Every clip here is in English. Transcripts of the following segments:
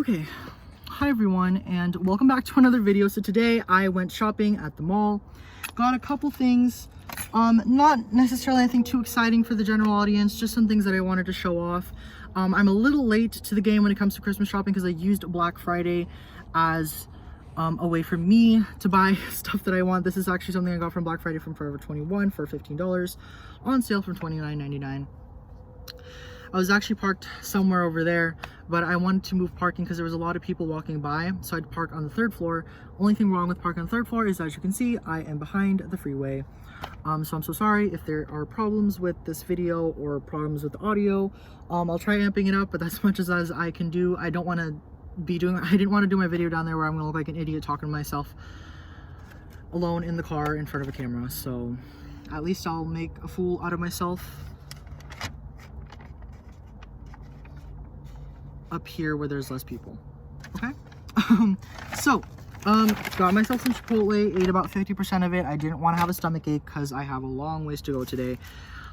Okay, hi everyone and welcome back to another video. So today I went shopping at the mall, got a couple things, not necessarily anything too exciting for the general audience, just some things that I wanted to show off. I'm a little late to the game when it comes to Christmas shopping because I used Black Friday as a way for me to buy stuff that I want. This is actually something I got from Black Friday from Forever 21 for $15, on sale from $29.99. I was actually parked somewhere over there, but I wanted to move parking because there was a lot of people walking by, so I'd park on the third floor. Only thing wrong with parking on the third floor is, as you can see, I am behind the freeway. So I'm so sorry if there are problems with this video or problems with the audio. I'll try amping it up, but that's as much as I can do. I didn't want to do my video down there where I'm gonna look like an idiot talking to myself alone in the car in front of a camera. So at least I'll make a fool out of myself up here where there's less people. Okay. Got myself some Chipotle, ate about 50% of it. I didn't want to have a stomach ache because I have a long ways to go today.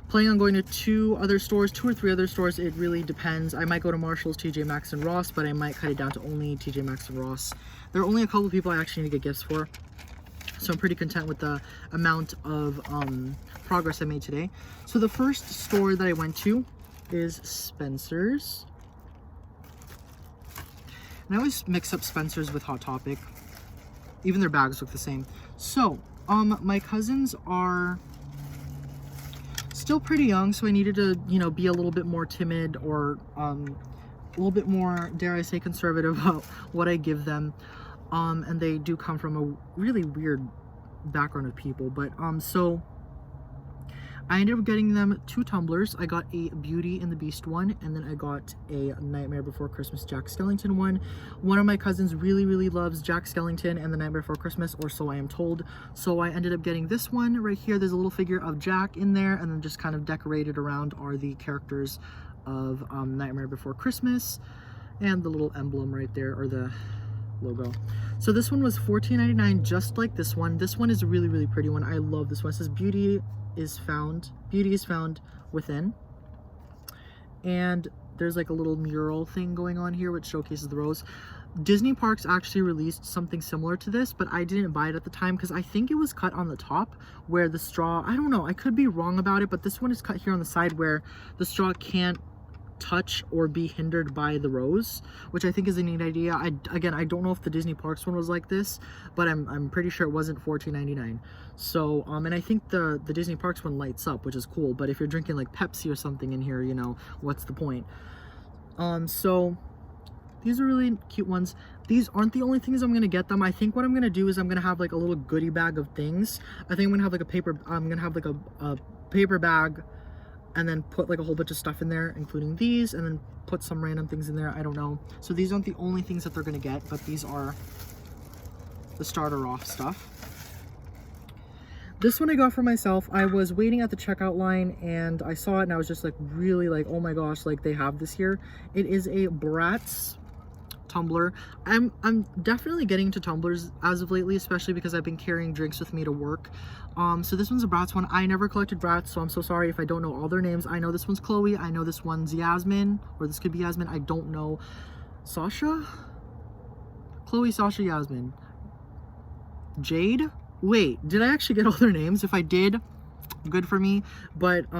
Planning on going to two or three other stores. It really depends. I might go to Marshall's, TJ Maxx, and Ross, but I might cut it down to only TJ Maxx and Ross. There are only a couple of people I actually need to get gifts for, so I'm pretty content with the amount of progress I made today. So the first store that I went to is Spencer's. And I always mix up Spencer's with Hot Topic. Even their bags look the same. So, my cousins are still pretty young, so I needed to, be a little bit more timid or a little bit more, dare I say, conservative about what I give them. And they do come from a really weird background of people. But, so I ended up getting them two tumblers. I got a Beauty and the Beast one, and then I got a Nightmare Before Christmas Jack Skellington one. One of my cousins really loves Jack Skellington and the Nightmare Before Christmas, or so I am told. So I ended up getting this one right here. There's a little figure of Jack in there, and then just kind of decorated around are the characters of Nightmare Before Christmas, and the little emblem right there, or the logo. So this one was $14.99, just like this one. This one is a really pretty one. I love this one. It says beauty is found within, and there's like a little mural thing going on here which showcases the rose. Disney Parks actually released something similar to this, but I didn't buy it at the time because I think it was cut on the top where the straw, I don't know, I could be wrong about it, but this one is cut here on the side where the straw can't touch or be hindered by the rose, which I think is a neat idea. Again, I don't know if the Disney Parks one was like this, but I'm pretty sure it wasn't $14.99. So and I think the Disney Parks one lights up, which is cool, but if you're drinking like Pepsi or something in here, what's the point? So these are really cute ones. These aren't the only things I'm gonna get them. I think what I'm gonna do is I'm gonna have like a little goodie bag of things. I think I'm gonna have like a paper bag, and then put like a whole bunch of stuff in there, including these, and then put some random things in there. I don't know. So these aren't the only things that they're gonna get, but these are the starter off stuff. This one I got for myself. I was waiting at the checkout line and I saw it and I was just like really like, oh my gosh, like they have this here. It is a Bratz Tumbler. I'm definitely getting into tumblers as of lately, especially because I've been carrying drinks with me to work. So this one's a Bratz one. I never collected Bratz, so I'm so sorry if I don't know all their names. I know this one's Chloe. I know this one's Yasmin, or this could be Yasmin. I don't know. Sasha? Chloe, Sasha, Yasmin. Jade? Wait, did I actually get all their names? If I did, good for me. But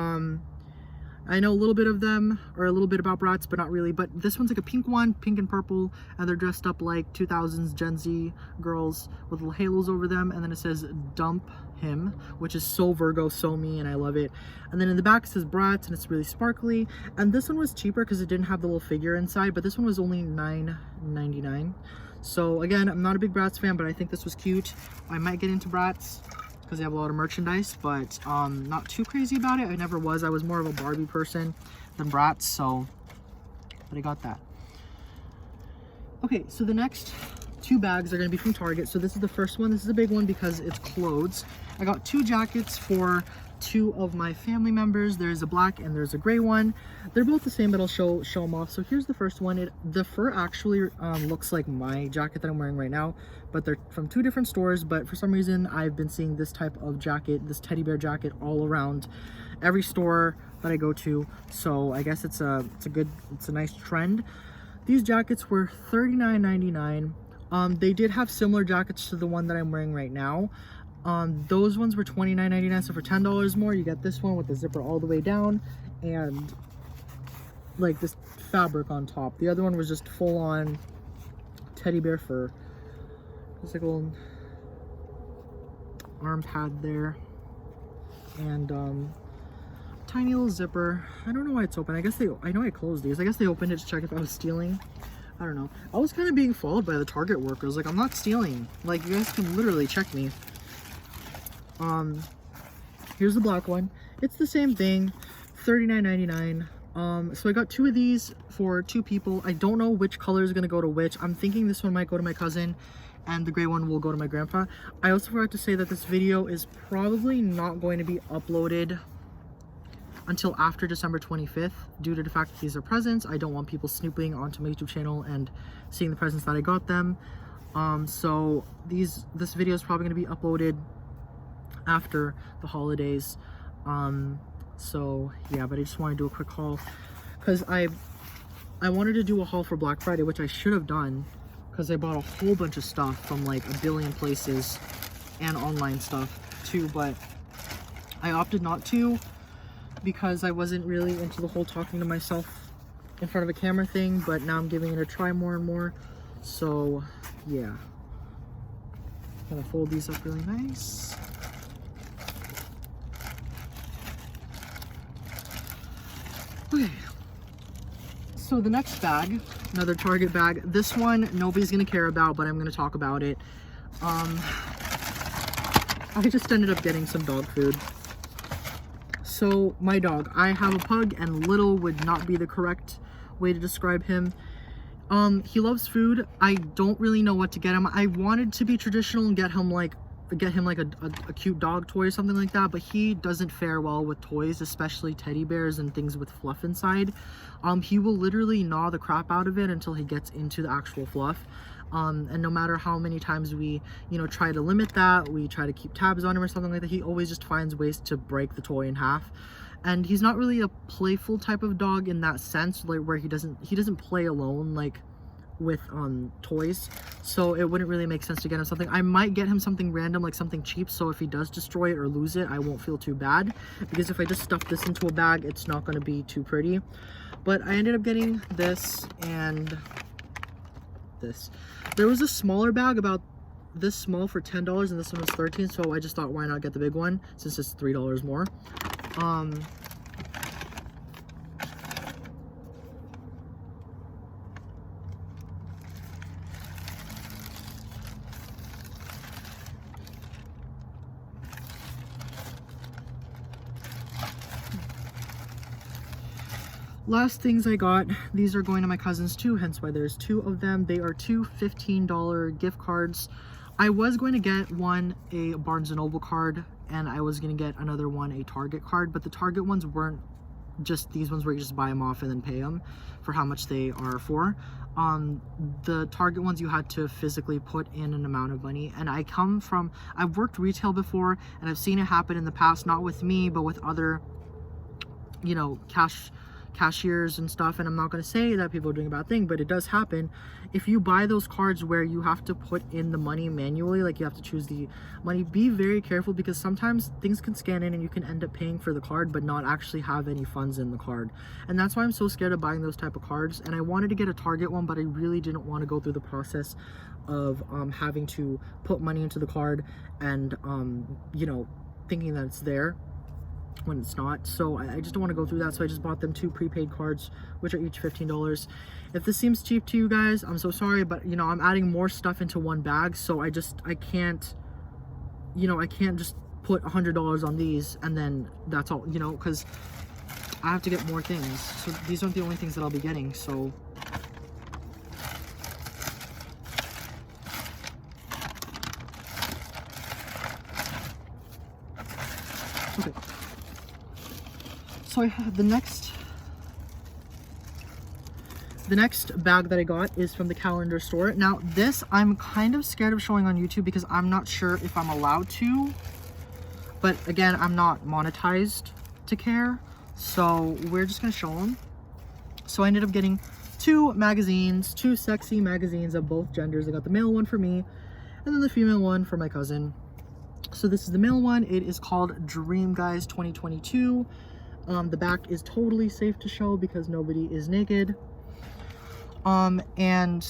I know a little bit of them, or a little bit about Bratz, but not really. But this one's like a pink one, pink and purple, and they're dressed up like 2000s Gen Z girls with little halos over them, and then it says dump him, which is so Virgo, so me, and I love it. And then in the back it says Bratz, and it's really sparkly. And this one was cheaper because it didn't have the little figure inside, but this one was only $9.99. So again, I'm not a big Bratz fan, but I think this was cute. I might get into Bratz because they have a lot of merchandise, but not too crazy about it. I never was. I was more of a Barbie person than Bratz, so, but I got that. Okay, so the next two bags are going to be from Target. So this is the first one. This is a big one because it's clothes. I got two jackets for two of my family members. There's a black and there's a gray one. They're both the same, but I'll show them off. So here's the first one. The fur actually looks like my jacket that I'm wearing right now, but they're from two different stores. But for some reason I've been seeing this type of jacket, this teddy bear jacket, all around every store that I go to. So I guess it's a nice trend. These jackets were $39.99. They did have similar jackets to the one that I'm wearing right now. Those ones were $29.99, so for $10 more, you get this one with the zipper all the way down and like this fabric on top. The other one was just full on teddy bear fur. There's like a little arm pad there and tiny little zipper. I don't know why it's open. I know I closed these. I guess they opened it to check if I was stealing. I don't know. I was kind of being followed by the Target workers. Like, I'm not stealing. Like, you guys can literally check me. Here's the black one. It's the same thing, $39.99. So I got 2 of these for 2 people. I don't know which color is going to go to which. I'm thinking this one might go to my cousin and the gray one will go to my grandpa. I also forgot to say that this video is probably not going to be uploaded until after December 25th due to the fact that these are presents. I don't want people snooping onto my YouTube channel and seeing the presents that I got them. So this video is probably going to be uploaded after the holidays. So yeah, but I just want to do a quick haul because I wanted to do a haul for Black Friday, which I should have done because I bought a whole bunch of stuff from like a billion places and online stuff too, but I opted not to because I wasn't really into the whole talking to myself in front of a camera thing, but now I'm giving it a try more and more. So yeah, I'm gonna fold these up really nice. Okay, so the next bag, another Target bag. This one nobody's gonna care about, but I'm gonna talk about it. I just ended up getting some dog food. So my dog, I have a pug, and little would not be the correct way to describe him. He loves food. I don't really know what to get him. I wanted to be traditional and get him like a cute dog toy or something like that, but he doesn't fare well with toys, especially teddy bears and things with fluff inside. He will literally gnaw the crap out of it until he gets into the actual fluff. And no matter how many times we, try to limit that, we try to keep tabs on him or something like that, he always just finds ways to break the toy in half. And he's not really a playful type of dog in that sense, like where he doesn't play alone like with toys, so it wouldn't really make sense to get him something. I might get him something random, like something cheap, so if he does destroy it or lose it, I won't feel too bad, because if I just stuff this into a bag, it's not going to be too pretty. But I ended up getting this and this. There was a smaller bag about this small for $10, and this one was $13, so I just thought, why not get the big one since it's $3 more. Last things I got, these are going to my cousins too, hence why there's 2 of them. They are 2 $15 gift cards. I was going to get one a Barnes & Noble card, and I was going to get another one a Target card, but the Target ones weren't just these ones where you just buy them off and then pay them for how much they are for. The Target ones you had to physically put in an amount of money, and I've worked retail before, and I've seen it happen in the past, not with me, but with other, cashiers and stuff. And I'm not going to say that people are doing a bad thing, but it does happen. If you buy those cards where you have to put in the money manually, like you have to choose the money, be very careful, because sometimes things can scan in and you can end up paying for the card but not actually have any funds in the card. And that's why I'm so scared of buying those type of cards. And I wanted to get a Target one, but I really didn't want to go through the process of having to put money into the card and thinking that it's there when it's not. So I just don't want to go through that, so I just bought them 2 prepaid cards, which are each $15. If this seems cheap to you guys, I'm so sorry, but I'm adding more stuff into one bag, so I can't just put $100 on these and then that's all, because I have to get more things. So these aren't the only things that I'll be getting. So okay. So I have the next bag that I got is from the calendar store. Now this I'm kind of scared of showing on YouTube because I'm not sure if I'm allowed to, but again, I'm not monetized to care, so we're just gonna show them. So I ended up getting two magazines, two sexy magazines of both genders. I got the male one for me and then the female one for my cousin. So this is the male one. It is called Dream Guys 2022. The back is totally safe to show because nobody is naked. And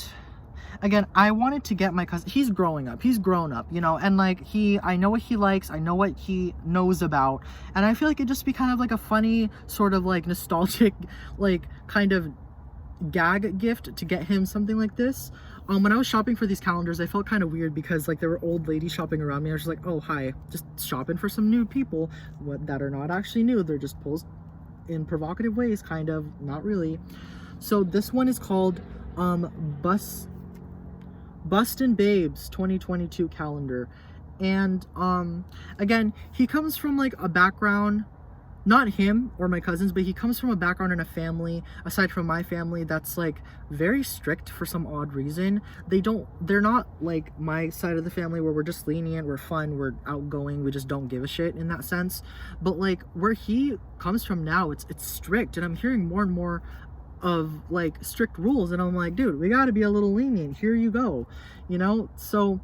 again, I wanted to get my cousin, he's growing up, he's grown up, you know, and like I know what he likes, I know what he knows about, and I feel like it'd just be kind of like a funny, sort of like nostalgic, like kind of gag gift to get him something like this. When I was shopping for these calendars, I felt kind of weird because like there were old ladies shopping around me. I was just like, oh hi, just shopping for some nude people that are not actually nude, they're just posed in provocative ways, kind of, not really. So this one is called Bustin' Babes 2022 calendar. And again, he comes from like a background, not him or my cousins, but he comes from a background in a family, aside from my family, that's like very strict for some odd reason. They're not like my side of the family where we're just lenient, we're fun, we're outgoing, we just don't give a shit in that sense. But like where he comes from now, it's strict, and I'm hearing more and more of like strict rules, and I'm like, dude, we got to be a little lenient, here you go, you know. So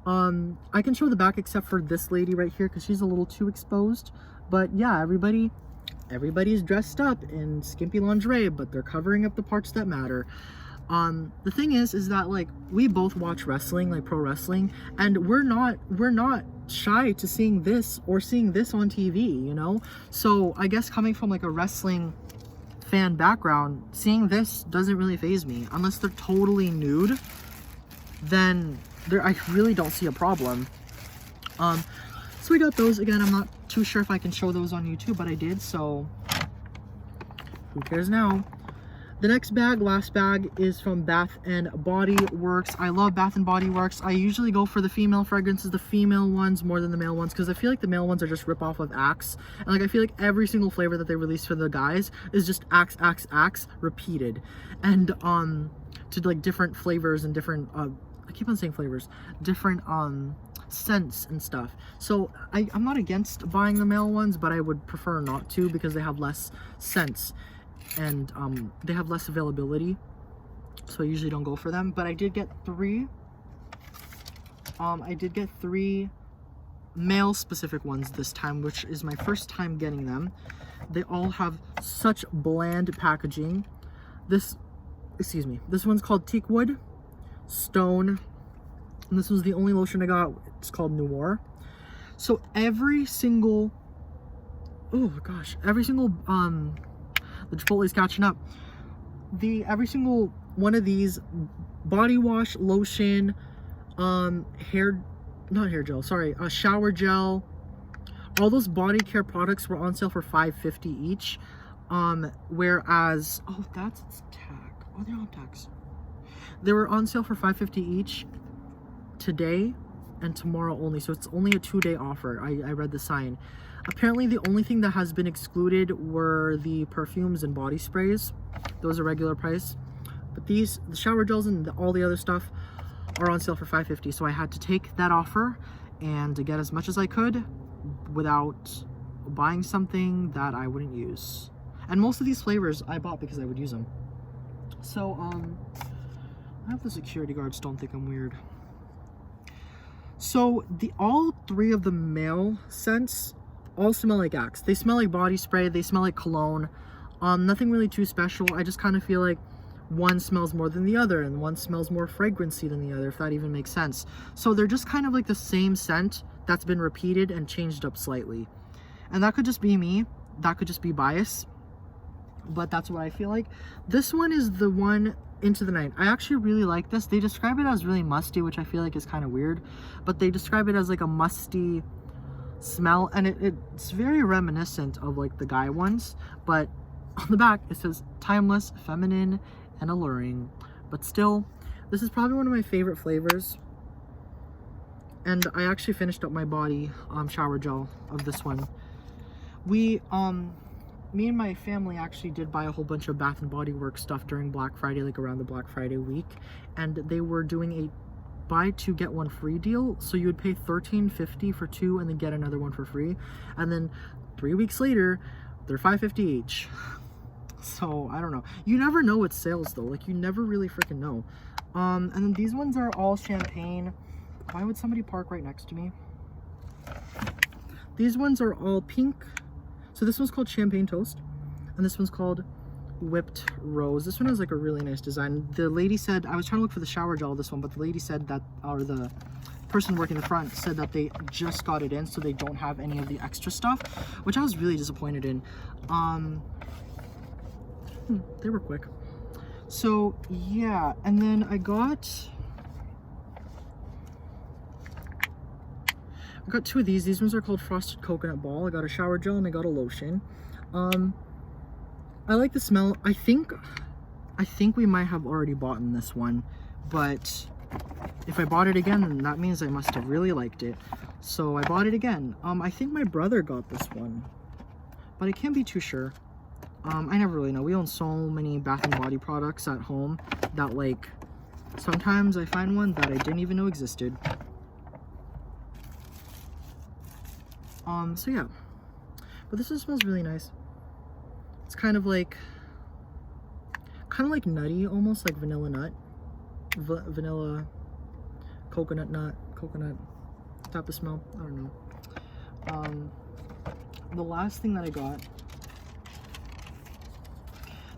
I can show the back except for this lady right here because she's a little too exposed. But yeah, everybody's dressed up in skimpy lingerie, but they're covering up the parts that matter. The thing is that like we both watch wrestling, like pro wrestling, and we're not shy to seeing this or seeing this on TV, you know. So I guess coming from like a wrestling fan background, seeing this doesn't really faze me. Unless they're totally nude, then I really don't see a problem. So we got those. Again, I'm not too sure if I can show those on YouTube, but I did, so who cares now. The next bag, last bag, is from Bath and Body Works. I love Bath and Body Works. I usually go for the female fragrances, the female ones, more than the male ones, because I feel like the male ones are just rip off of Axe. And like I feel like every single flavor that they release for the guys is just Axe, Axe, Axe repeated. And to like different flavors and different I keep on saying flavors, different scents and stuff. So I'm not against buying the male ones, but I would prefer not to because they have less scents and they have less availability, so I usually don't go for them. But I did get three male specific ones this time, which is my first time getting them. They all have such bland packaging. This one's called Teakwood Stone, and this was the only lotion I got. It's called Noir. So every single the Chipotle's catching up. Every single one of these body wash, lotion, shower gel, all those body care products were on sale for $5.50 each. Whereas, oh, that's its tag. Oh, they're on tags. They were on sale for $5.50 each today and tomorrow only, so it's only a 2-day offer. I read the sign. Apparently the only thing that has been excluded were the perfumes and body sprays. Those are regular price, but the shower gels and all the other stuff are on sale for $5.50. So I had to take that offer and to get as much as I could without buying something that I wouldn't use. And most of these flavors I bought because I would use them. So I hope the security guards don't think I'm weird. So all three of the male scents all smell like Axe. They smell like body spray, they smell like cologne. Nothing really too special. I just kind of feel like one smells more than the other and one smells more fragrancy than the other, if that even makes sense. So they're just kind of like the same scent that's been repeated and changed up slightly. And that could just be me, that could just be bias, but that's what I feel like. This one is the one, Into the Night. I actually really like this. They describe it as really musty, which I feel like is kind of weird, but they describe it as like a musty smell, and it's very reminiscent of like the guy ones, but on the back it says timeless, feminine, and alluring. But still, this is probably one of my favorite flavors, and I actually finished up my body shower gel of this one. Me and my family actually did buy a whole bunch of Bath and Body Works stuff during Black Friday, like around the Black Friday week, and they were doing a buy two get one free deal. So you would pay $13.50 for two and then get another one for free, and then 3 weeks later they're $5.50 each. So I don't know. You never know with sales though. Like you never really freaking know. And then these ones are all champagne. Why would somebody park right next to me? These ones are all pink. So this one's called Champagne Toast, and this one's called Whipped Rose. This one has like a really nice design. The lady said, I was trying to look for the shower gel this one, but the lady said that, or the person working the front said that they just got it in, so they don't have any of the extra stuff, which I was really disappointed in. They were quick. So yeah, and then I got two of these. These ones are called Frosted Coconut Ball. I got a shower gel and I got a lotion. I like the smell. I think we might have already bought in this one, but if I bought it again, then that means I must have really liked it. So I bought it again. I think my brother got this one, but I can't be too sure. I never really know. We own so many Bath and Body products at home that like sometimes I find one that I didn't even know existed. So yeah, but this one smells really nice. It's kind of like nutty, almost like vanilla nut, vanilla coconut type of smell. I don't know. The last thing that I got,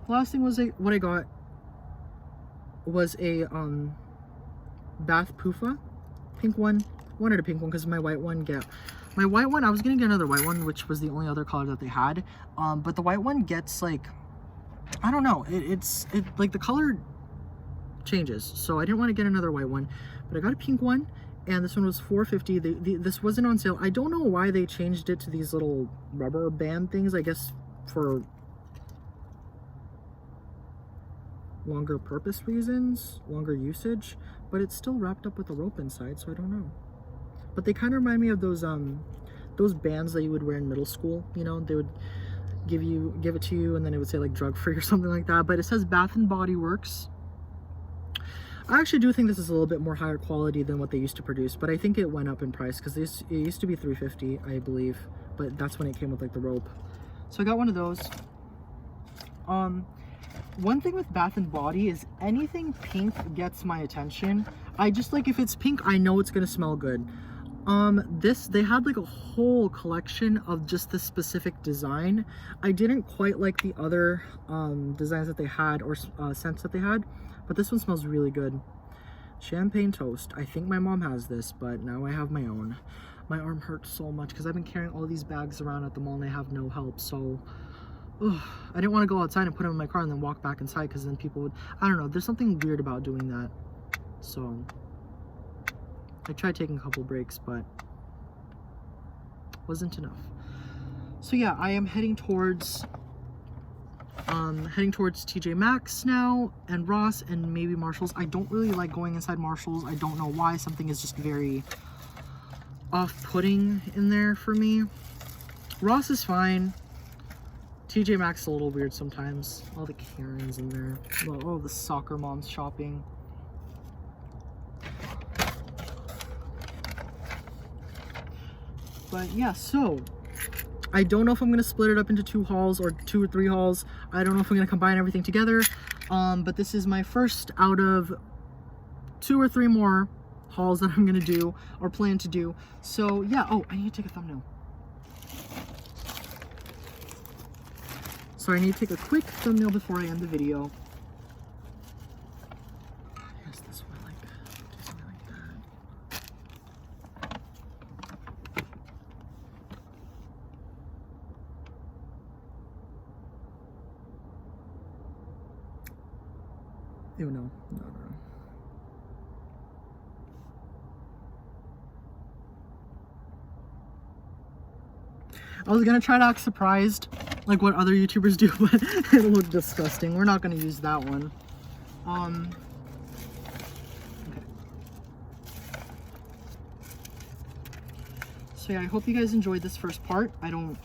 what I got was a bath poofa, pink one. Wanted a pink one because my white one my white one, I was gonna get another white one, which was the only other color that they had. But the white one gets like, I don't know, it like the color changes. So I didn't want to get another white one, but I got a pink one, and this one was $4.50. This wasn't on sale. I don't know why they changed it to these little rubber band things. I guess for longer purpose reasons, longer usage, but it's still wrapped up with a rope inside, so I don't know. But they kind of remind me of those bands that you would wear in middle school. You know, they would give it to you, and then it would say like drug free or something like that. But it says Bath and Body Works. I actually do think this is a little bit more higher quality than what they used to produce, but I think it went up in price because it used to be $3.50, I believe, but that's when it came with like the rope. So I got one of those. One thing with Bath and Body is anything pink gets my attention. I just like, if it's pink, I know it's gonna smell good. They had like a whole collection of just this specific design. I didn't quite like the other designs that they had, or scents that they had, but this one smells really good. Champagne Toast. I think my mom has this, but now I have my own. My arm hurts so much because I've been carrying all these bags around at the mall and I have no help, so I didn't want to go outside and put them in my car and then walk back inside, because then people would, I don't know, there's something weird about doing that. So I tried taking a couple breaks, but wasn't enough. So yeah, I am heading towards TJ Maxx now, and Ross, and maybe Marshalls. I don't really like going inside Marshalls. I don't know why. Something is just very off-putting in there for me. Ross is fine. TJ Maxx is a little weird sometimes. All the Karens in there. Oh, the soccer moms shopping. But yeah, so I don't know if I'm going to split it up into 2 hauls or 2 or 3 hauls. I don't know if I'm going to combine everything together. But this is my first out of 2 or 3 more hauls that I'm going to do or plan to do. So yeah, oh, I need to take a thumbnail. So I need to take a quick thumbnail before I end the video. Yes, this one, like, do something like that. Ew, no. I was gonna try to act surprised, like what other YouTubers do, but it looked disgusting. We're not gonna use that one. Okay. So yeah, I hope you guys enjoyed this first part. I hope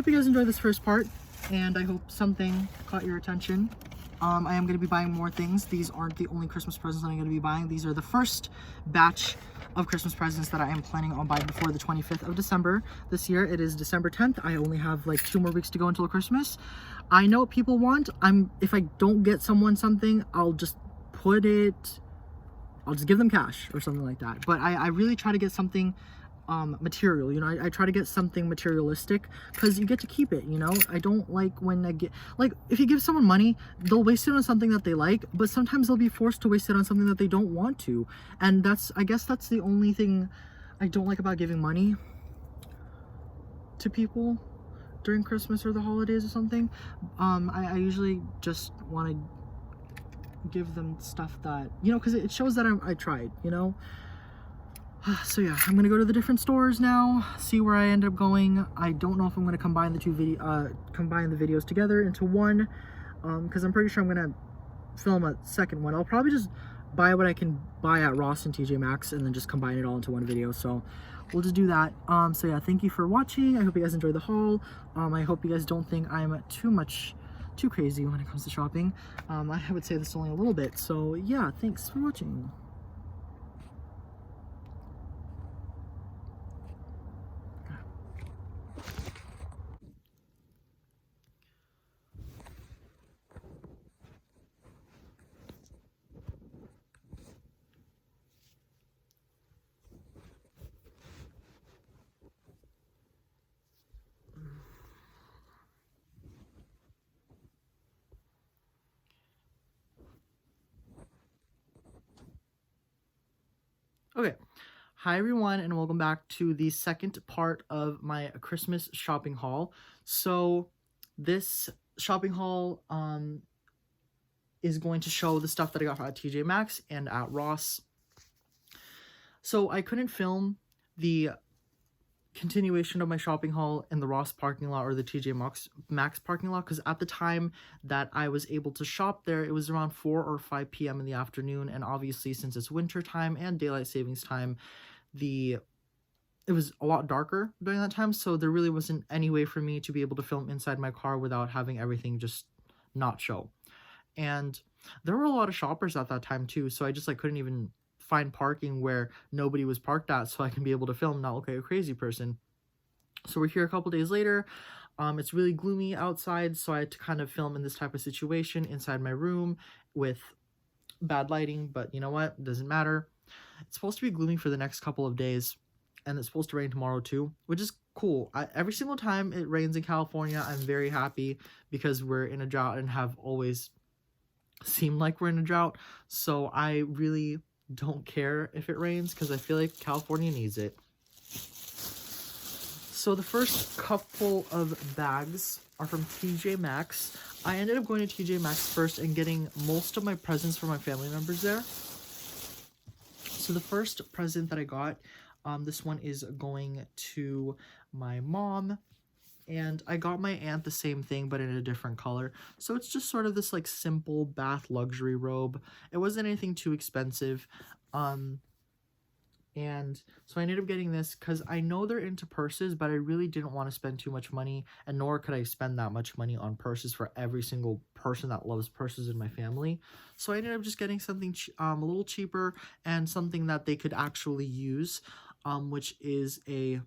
you guys enjoyed this first part, and I hope something caught your attention. I am going to be buying more things. These aren't the only Christmas presents that I'm going to be buying. These are the first batch of Christmas presents that I am planning on buying before the 25th of December. This year, it is December 10th. I only have like 2 more weeks to go until Christmas. I know what people want. If I don't get someone something, I'll just give them cash or something like that. But I really try to get something material, you know. I try to get something materialistic because you get to keep it, you know. I don't like when I get, like, if you give someone money, they'll waste it on something that they like, but sometimes they'll be forced to waste it on something that they don't want to. And I guess that's the only thing I don't like about giving money to people during Christmas or the holidays or something. I usually just want to give them stuff that, you know, because it shows that I tried, you know. So yeah, I'm gonna go to the different stores now, see where I end up going. I don't know if I'm gonna combine the videos together into one, because I'm pretty sure I'm gonna film a second one. I'll probably just buy what I can buy at Ross and TJ Maxx and then just combine it all into one video. So we'll just do that. So yeah, thank you for watching. I hope you guys enjoyed the haul. I hope you guys don't think I'm too crazy when it comes to shopping. I would say this only a little bit. So yeah, thanks for watching. Okay, hi everyone, and welcome back to the second part of my Christmas shopping haul. So this shopping haul is going to show the stuff that I got at TJ Maxx and at Ross. So I couldn't film the continuation of my shopping haul in the Ross parking lot or the TJ Maxx parking lot, because at the time that I was able to shop there, it was around 4 or 5 p.m. in the afternoon, and obviously since it's winter time and daylight savings time, it was a lot darker during that time, so there really wasn't any way for me to be able to film inside my car without having everything just not show. And there were a lot of shoppers at that time too, so I just couldn't even find parking where nobody was parked at so I can be able to film, not look like a crazy person. So we're here a couple days later. It's really gloomy outside, so I had to kind of film in this type of situation inside my room with bad lighting, but you know what, it doesn't matter. It's supposed to be gloomy for the next couple of days, and it's supposed to rain tomorrow too, which is cool. Every single time it rains in California, I'm very happy because we're in a drought and have always seemed like we're in a drought, so I really don't care if it rains because I feel like California needs it. So the first couple of bags are from TJ Maxx. I ended up going to TJ Maxx first and getting most of my presents for my family members there. So the first present that I got, this one is going to my mom. And I got my aunt the same thing, but in a different color. So it's just sort of this simple bath luxury robe. It wasn't anything too expensive. And so I ended up getting this because I know they're into purses, but I really didn't want to spend too much money, and nor could I spend that much money on purses for every single person that loves purses in my family. So I ended up just getting something a little cheaper and something that they could actually use, which is a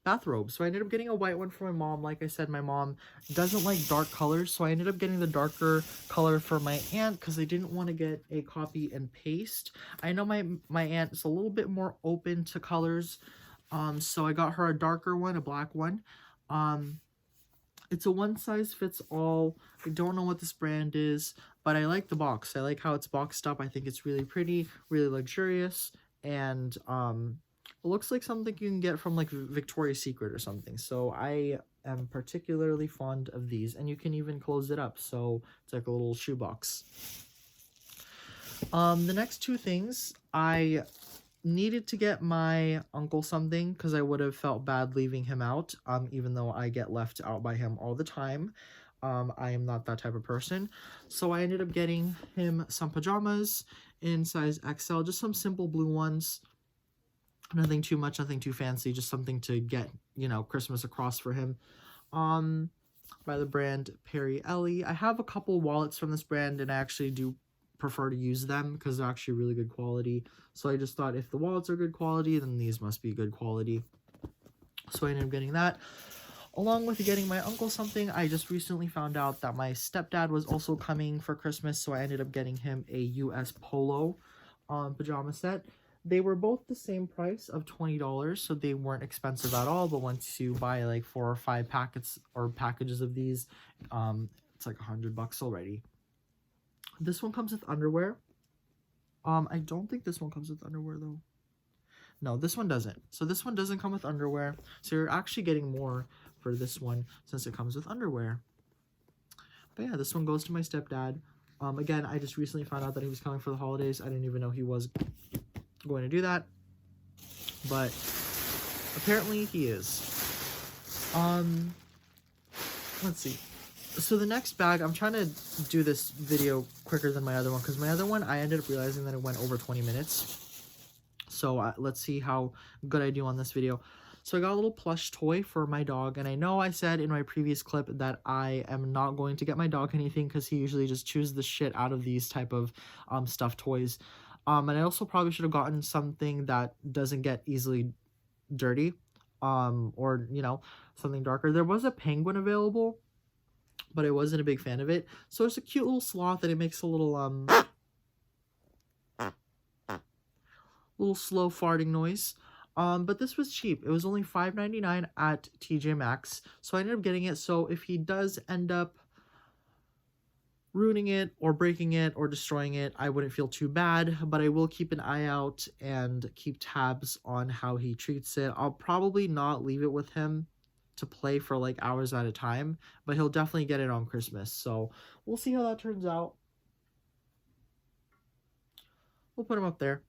bathrobe. So I ended up getting a white one for my mom. Like I said, my mom doesn't like dark colors, so I ended up getting the darker color for my aunt because I didn't want to get a copy and paste. I know my aunt is a little bit more open to colors, so I got her a darker one, a black one. It's a one size fits all. I don't know what this brand is, but I like the box. I like how it's boxed up. I think it's really pretty, really luxurious, and it looks like something you can get from Victoria's Secret or something. So I am particularly fond of these, and you can even close it up, so it's like a little shoebox. The next two things, I needed to get my uncle something because I would have felt bad leaving him out, even though I get left out by him all the time. I am not that type of person. So I ended up getting him some pajamas in size XL, just some simple blue ones. Nothing too much, nothing too fancy, just something to get, Christmas across for him. by the brand Perry Ellie. I have a couple wallets from this brand, and I actually do prefer to use them because they're actually really good quality. So I just thought if the wallets are good quality, then these must be good quality. So I ended up getting that. Along with getting my uncle something, I just recently found out that my stepdad was also coming for Christmas, so I ended up getting him a US Polo pajama set. They were both the same price of $20, so they weren't expensive at all, but once you buy like 4 or 5 packets or packages of these, it's like $100 already. This one comes with underwear. I don't think this one comes with underwear though. No, this one doesn't. So this one doesn't come with underwear. So you're actually getting more for this one since it comes with underwear. But yeah, this one goes to my stepdad. Again, I just recently found out that he was coming for the holidays. I didn't even know he was going to do that. But apparently he is. Let's see. So the next bag, I'm trying to do this video quicker than my other one because my other one, I ended up realizing that it went over 20 minutes. So let's see how good I do on this video. So I got a little plush toy for my dog, and I know I said in my previous clip that I am not going to get my dog anything because he usually just chews the shit out of these type of stuffed toys. And I also probably should have gotten something that doesn't get easily dirty, or, you know, something darker. There was a penguin available, but I wasn't a big fan of it. So it's a cute little sloth, and it makes a little slow farting noise. But this was cheap. It was only $5.99 at TJ Maxx. So I ended up getting it. So if he does end up ruining it or breaking it or destroying it, I wouldn't feel too bad, but I will keep an eye out and keep tabs on how he treats it. I'll probably not leave it with him to play for like hours at a time, but he'll definitely get it on Christmas. So we'll see how that turns out. We'll put him up there.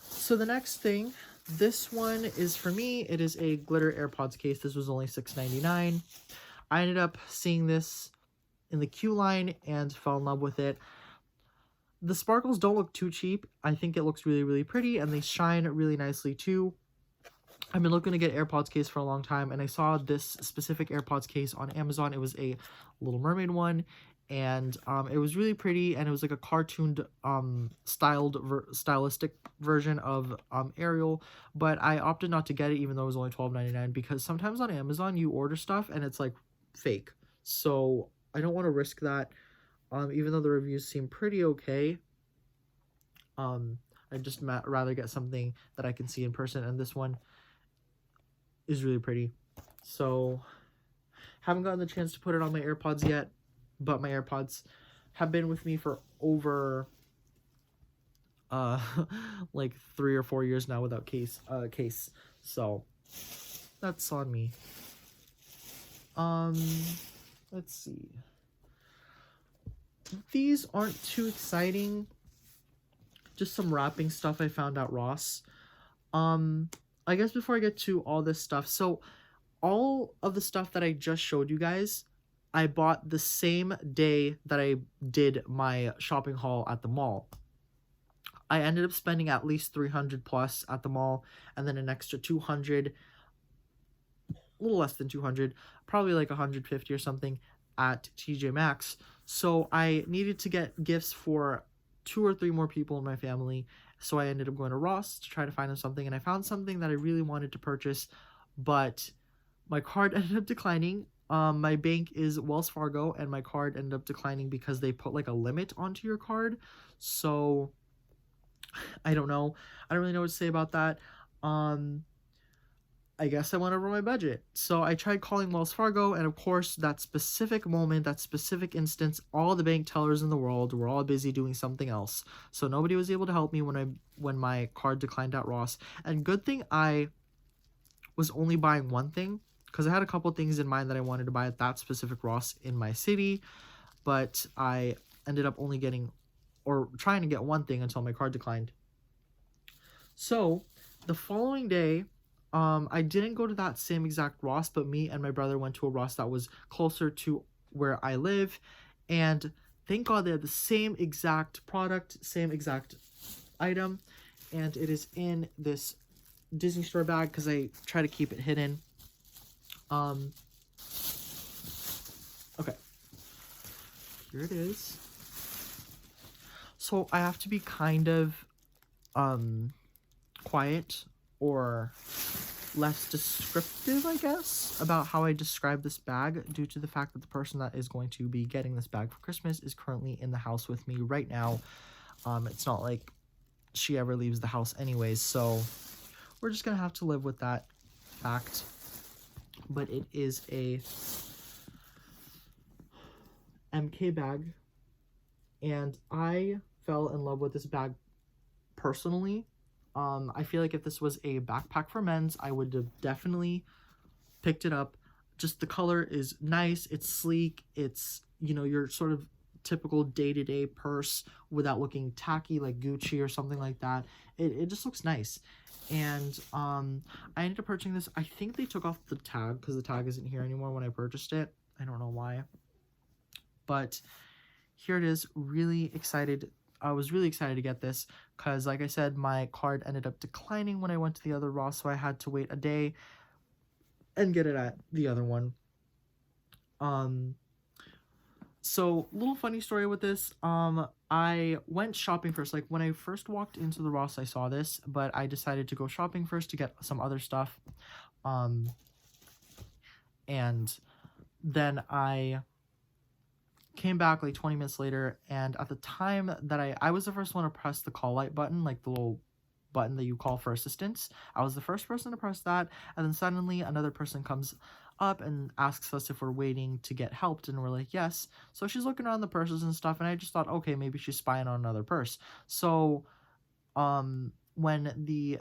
So the next thing, this one is for me. It is a glitter Airpods case. This was only $6.99. I ended up seeing this in the Q line and fell in love with it. The sparkles don't look too cheap. I think it looks really, really pretty, and they shine really nicely too. I've been looking to get Airpods case for a long time, and I saw this specific Airpods case on Amazon. It was a Little Mermaid one, and it was really pretty, and it was like a cartooned stylistic version of Ariel, but I opted not to get it even though it was only $12.99 because sometimes on Amazon you order stuff and it's like fake, so I don't want to risk that. Even though the reviews seem pretty okay, I'd just rather get something that I can see in person, and this one is really pretty. So haven't gotten the chance to put it on my AirPods yet, but my AirPods have been with me for over like 3 or 4 years now without case. So that's on me. Let's see. These aren't too exciting. Just some wrapping stuff I found at Ross. I guess before I get to all this stuff, so all of the stuff that I just showed you guys, I bought the same day that I did my shopping haul at the mall. I ended up spending at least $300 plus at the mall, and then an extra $200, a little less than $200, probably like $150 or something at TJ Maxx. So I needed to get gifts for 2 or 3 more people in my family. So I ended up going to Ross to try to find them something, and I found something that I really wanted to purchase, but my card ended up declining. My bank is Wells Fargo, and my card ended up declining because they put like a limit onto your card. So I don't know. I don't really know what to say about that. I guess I went over my budget. So I tried calling Wells Fargo, and of course, that specific moment, that specific instance, all the bank tellers in the world were all busy doing something else. So nobody was able to help me when my card declined at Ross. And good thing I was only buying one thing, because I had a couple things in mind that I wanted to buy at that specific Ross in my city, but I ended up only getting, or trying to get one thing until my card declined. So the following day, I didn't go to that same exact Ross, but me and my brother went to a Ross that was closer to where I live, and thank God they had the same exact product, same exact item, and it is in this Disney Store bag because I try to keep it hidden. Okay, here it is. So I have to be kind of quiet or less descriptive, I guess, about how I describe this bag due to the fact that the person that is going to be getting this bag for Christmas is currently in the house with me right now. It's not like she ever leaves the house anyways, so we're just gonna have to live with that fact. But it is a MK bag, and I fell in love with this bag personally. I feel like if this was a backpack for men's, I would have definitely picked it up. Just the color is nice, it's sleek, it's, you know, your sort of typical day-to-day purse without looking tacky like Gucci or something like that. It just looks nice. And I ended up purchasing this. I think they took off the tag because the tag isn't here anymore when I purchased it. I don't know why. But here it is. Really excited. I was really excited to get this because, like I said, my card ended up declining when I went to the other Ross, so I had to wait a day and get it at the other one. So little funny story with this. I went shopping first. Like when I first walked into the Ross, I saw this, but I decided to go shopping first to get some other stuff. And then I came back like 20 minutes later, and at the time that I was the first one to press the call light button, like the little button that you call for assistance. I was the first person to press that, and then suddenly another person comes up and asks us if we're waiting to get helped, and we're like, yes. So she's looking around the purses and stuff, and I just thought, okay, maybe she's spying on another purse. So when the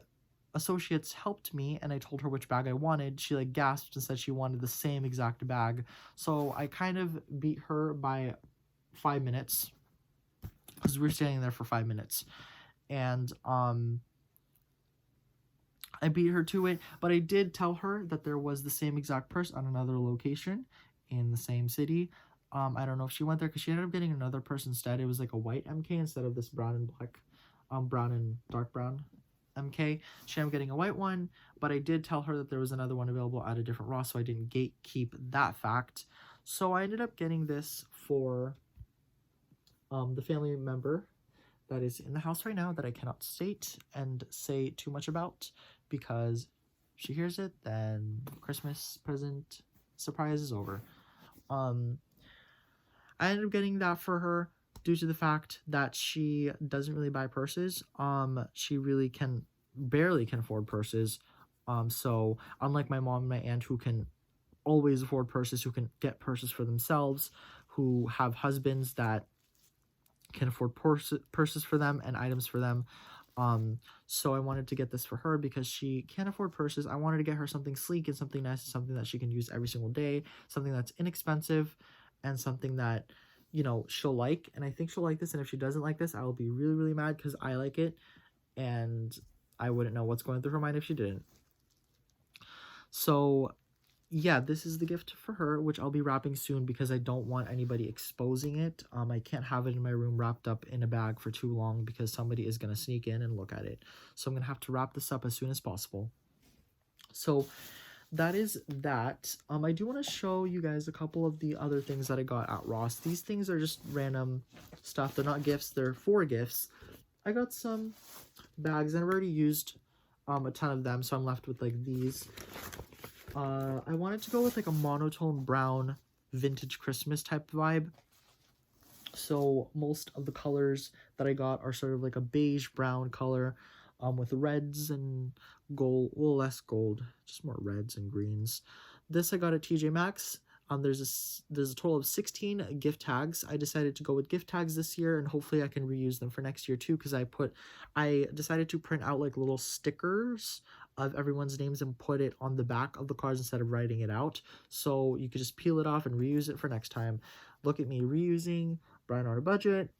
associates helped me and I told her which bag I wanted, she like gasped and said she wanted the same exact bag. So I kind of beat her by 5 minutes because we were standing there for 5 minutes, and I beat her to it, but I did tell her that there was the same exact purse on another location in the same city. I don't know if she went there because she ended up getting another purse instead. It was like a white MK instead of this brown and black, brown and dark brown MK. She ended up getting a white one, but I did tell her that there was another one available at a different Ross, so I didn't gatekeep that fact. So I ended up getting this for the family member that is in the house right now that I cannot state and say too much about, because if she hears it, then Christmas present surprise is over. I ended up getting that for her due to the fact that she doesn't really buy purses. She really barely can afford purses. So unlike my mom and my aunt, who can always afford purses, who can get purses for themselves, who have husbands that can afford purses for them and items for them. So I wanted to get this for her because she can't afford purses. I wanted to get her something sleek and something nice and something that she can use every single day, something that's inexpensive and something that, you know, she'll like. And I think she'll like this. And if she doesn't like this, I will be really, really mad because I like it. And I wouldn't know what's going through her mind if she didn't. So yeah, this is the gift for her, which I'll be wrapping soon because I don't want anybody exposing it. I can't have it in my room wrapped up in a bag for too long because somebody is going to sneak in and look at it. So I'm going to have to wrap this up as soon as possible. So that is that. I do want to show you guys a couple of the other things that I got at Ross. These things are just random stuff. They're not gifts. They're for gifts. I got some bags and I've already used a ton of them, so I'm left with like these. I wanted to go with like a monotone brown vintage Christmas type vibe. So most of the colors that I got are sort of like a beige brown color, with reds and gold, well, less gold, just more reds and greens. This I got at TJ Maxx. There's a total of 16 gift tags. I decided to go with gift tags this year, and hopefully I can reuse them for next year too, because I decided to print out like little stickers of everyone's names and put it on the back of the cards instead of writing it out, so you could just peel it off and reuse it for next time. Look at me reusing, Brian on a budget,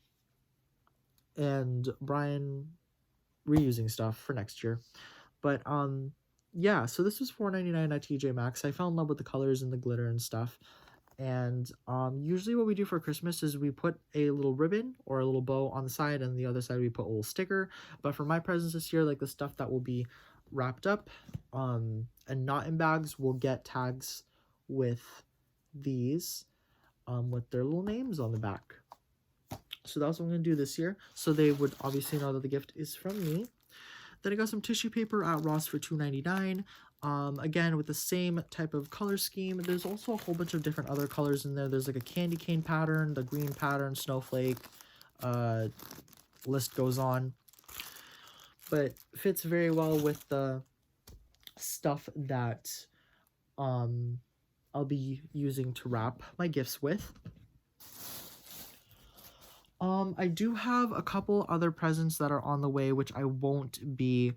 and Brian reusing stuff for next year. But yeah, so this was $4.99 at TJ Maxx. I fell in love with the colors and the glitter and stuff. And usually what we do for Christmas is we put a little ribbon or a little bow on the side, and the other side we put a little sticker. But for my presents this year, like the stuff that will be wrapped up and not in bags, will get tags with these. with their little names on the back. So that's what I'm going to do this year. So they would obviously know that the gift is from me. Then I got some tissue paper at Ross for $2.99. Again, with the same type of color scheme. There's also a whole bunch of different other colors in there. There's like a candy cane pattern, the green pattern, snowflake, list goes on. But fits very well with the stuff that I'll be using to wrap my gifts with. I do have a couple other presents that are on the way, which I won't be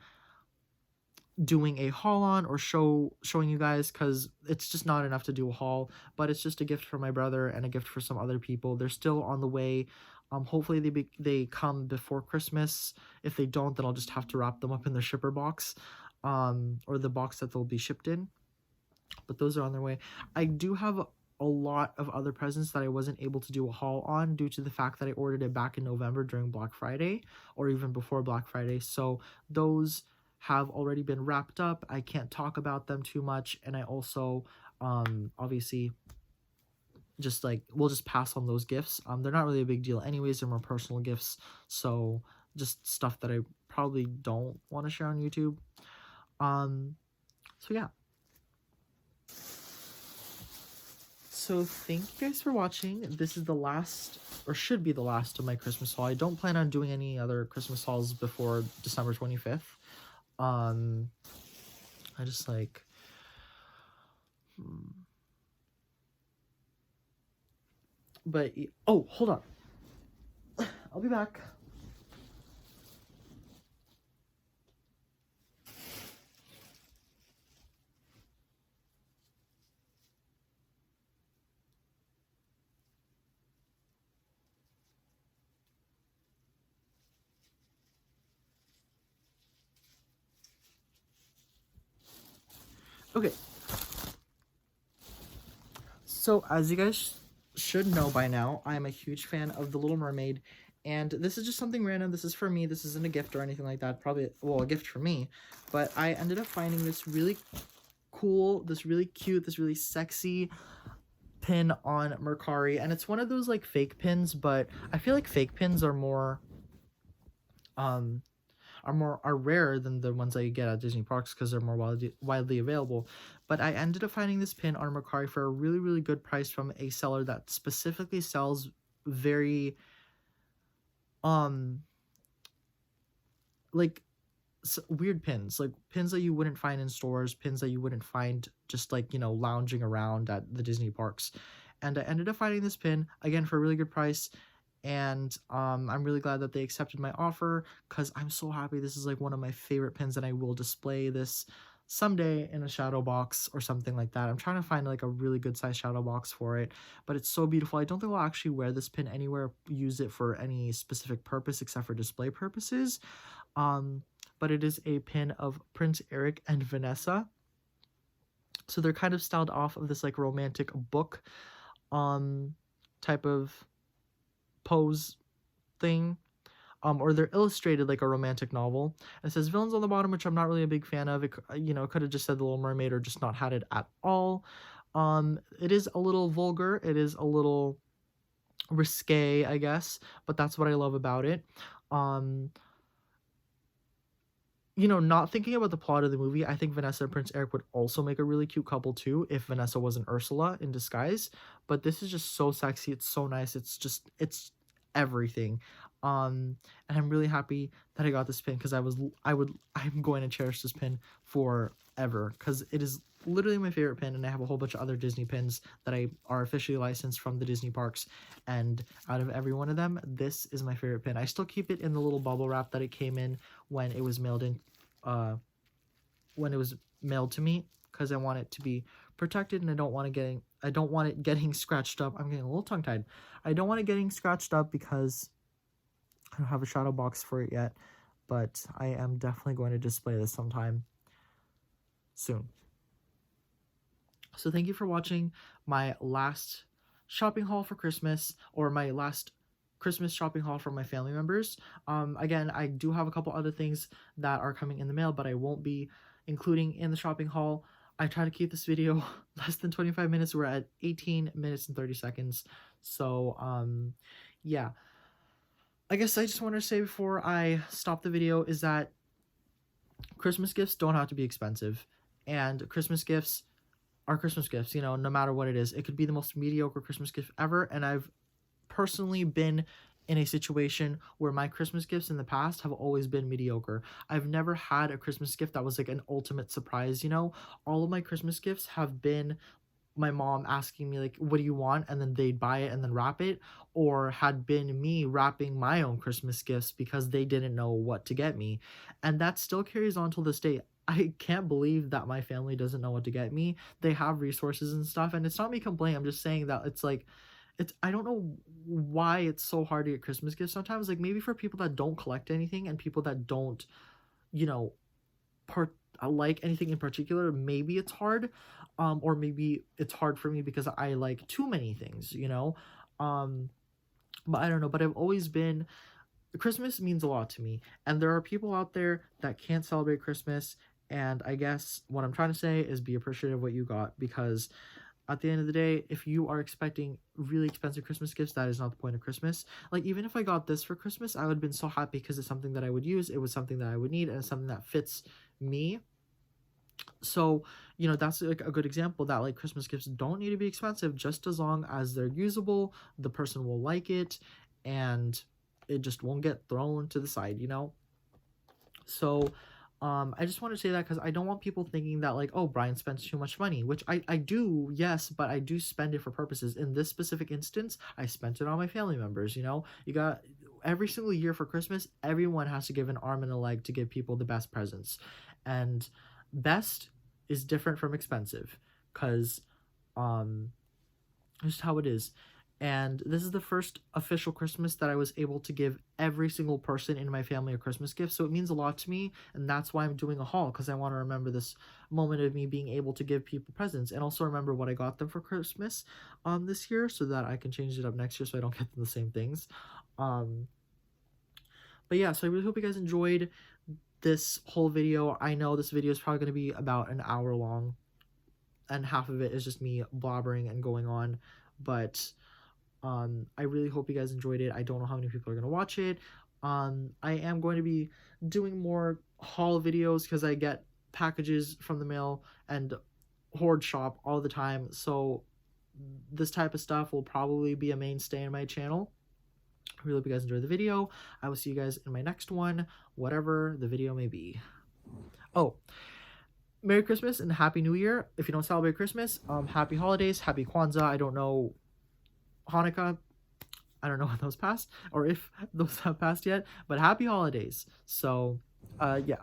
doing a haul on or showing you guys because it's just not enough to do a haul, but it's just a gift for my brother and a gift for some other people. They're still on the way. Hopefully they come before Christmas. If they don't, then I'll just have to wrap them up in the shipper box, or the box that they'll be shipped in. But those are on their way. I do have a lot of other presents that I wasn't able to do a haul on due to the fact that I ordered it back in November during Black Friday or even before Black Friday. So those have already been wrapped up. I can't talk about them too much. And I also, obviously, just like, we'll just pass on those gifts. They're not really a big deal anyways. They're more personal gifts. So just stuff that I probably don't want to share on YouTube. So yeah. So thank you guys for watching. This is the last, or should be the last, of my Christmas haul. I don't plan on doing any other Christmas hauls before December 25th. I just like... But, oh, hold on. I'll be back. Okay. So, as you guys should know by now, I'm a huge fan of The Little Mermaid, and this is just something random. This is for me. This isn't a gift or anything like that. Probably, well, a gift for me. But I ended up finding this really cool, this really cute, this really sexy pin on Mercari, and it's one of those like fake pins, but I feel like fake pins are more are rarer than the ones that you get at Disney parks because they're more widely available. But I ended up finding this pin on Mercari for a really, really good price from a seller that specifically sells very like weird pins, like pins that you wouldn't find in stores, pins that you wouldn't find just like, you know, lounging around at the Disney parks. And I ended up finding this pin again for a really good price. And I'm really glad that they accepted my offer because I'm so happy. This is like one of my favorite pins, and I will display this someday in a shadow box or something like that. I'm trying to find like a really good size shadow box for it, but it's so beautiful. I don't think I'll actually wear this pin anywhere, use it for any specific purpose except for display purposes. But it is a pin of Prince Eric and Vanessa. So they're kind of styled off of this like romantic book type of pose thing, or they're illustrated like a romantic novel. It says villains on the bottom, which I'm not really a big fan of. It, you know, could have just said The Little Mermaid or just not had it at all. It is a little vulgar. It is a little risque, I guess, but that's what I love about it. You know, not thinking about the plot of the movie, I think Vanessa and Prince Eric would also make a really cute couple too if Vanessa wasn't Ursula in disguise. But this is just so sexy. It's so nice. It's everything. And I'm really happy that I got this pin because I'm going to cherish this pin forever because it is literally my favorite pin, and I have a whole bunch of other Disney pins that are officially licensed from the Disney parks, and out of every one of them, this is my favorite pin. I still keep it in the little bubble wrap that it came in when it was mailed in, when it was mailed to me, because I want it to be protected, and I don't want it getting scratched up. I'm getting a little tongue-tied. I don't want it getting scratched up because I don't have a shadow box for it yet, but I am definitely going to display this sometime soon. So thank you for watching my last shopping haul for Christmas, or my last Christmas shopping haul from my family members. Again, I do have a couple other things that are coming in the mail, but I won't be including in the shopping haul. I try to keep this video less than 25 minutes. We're at 18 minutes and 30 seconds. So, yeah. I guess I just want to say before I stop the video is that Christmas gifts don't have to be expensive. And Christmas gifts are Christmas gifts, you know, no matter what it is. It could be the most mediocre Christmas gift ever. And I've personally been in a situation where my Christmas gifts in the past have always been mediocre. I've never had a Christmas gift that was like an ultimate surprise, you know? All of my Christmas gifts have been my mom asking me like, what do you want, and then they'd buy it and then wrap it, or had been me wrapping my own Christmas gifts because they didn't know what to get me. And that still carries on till this day. I can't believe that my family doesn't know what to get me. They have resources and stuff, and it's not me complaining. I'm just saying that it's like, it's, I don't know why it's so hard to get Christmas gifts sometimes. Like, maybe for people that don't collect anything and people that don't, you know, like anything in particular, maybe it's hard. Or maybe it's hard for me because I like too many things, you know? But I don't know, but I've always been, Christmas means a lot to me, and there are people out there that can't celebrate Christmas, and I guess what I'm trying to say is be appreciative of what you got, because at the end of the day, if you are expecting really expensive Christmas gifts, that is not the point of Christmas. Like, even if I got this for Christmas, I would have been so happy because it's something that I would use, it was something that I would need, and it's something that fits me. So, you know, that's like a good example that like Christmas gifts don't need to be expensive, just as long as they're usable, the person will like it, and it just won't get thrown to the side, you know? So, I just want to say that because I don't want people thinking that like, oh, Brian spends too much money, which I do, yes, but I do spend it for purposes. In this specific instance, I spent it on my family members, you know? You got, every single year for Christmas, everyone has to give an arm and a leg to give people the best presents. And best is different from expensive, because just how it is. And this is the first official Christmas that I was able to give every single person in my family a Christmas gift, so it means a lot to me, and that's why I'm doing a haul, because I want to remember this moment of me being able to give people presents, and also remember what I got them for Christmas this year, so that I can change it up next year so I don't get them the same things. But yeah, so I really hope you guys enjoyed this whole video. I know this video is probably going to be about an hour long, and half of it is just me blobbering and going on, but I really hope you guys enjoyed it. I don't know how many people are going to watch it. I am going to be doing more haul videos because I get packages from the mail and hoard shop all the time, so this type of stuff will probably be a mainstay in my channel. I really hope you guys enjoyed the video. I will see you guys in my next one, whatever the video may be. Oh, Merry Christmas and Happy New Year. If you don't celebrate Christmas, Happy Holidays, Happy Kwanzaa. I don't know, Hanukkah. I don't know when those passed, or if those have passed yet, but Happy Holidays. So, yeah.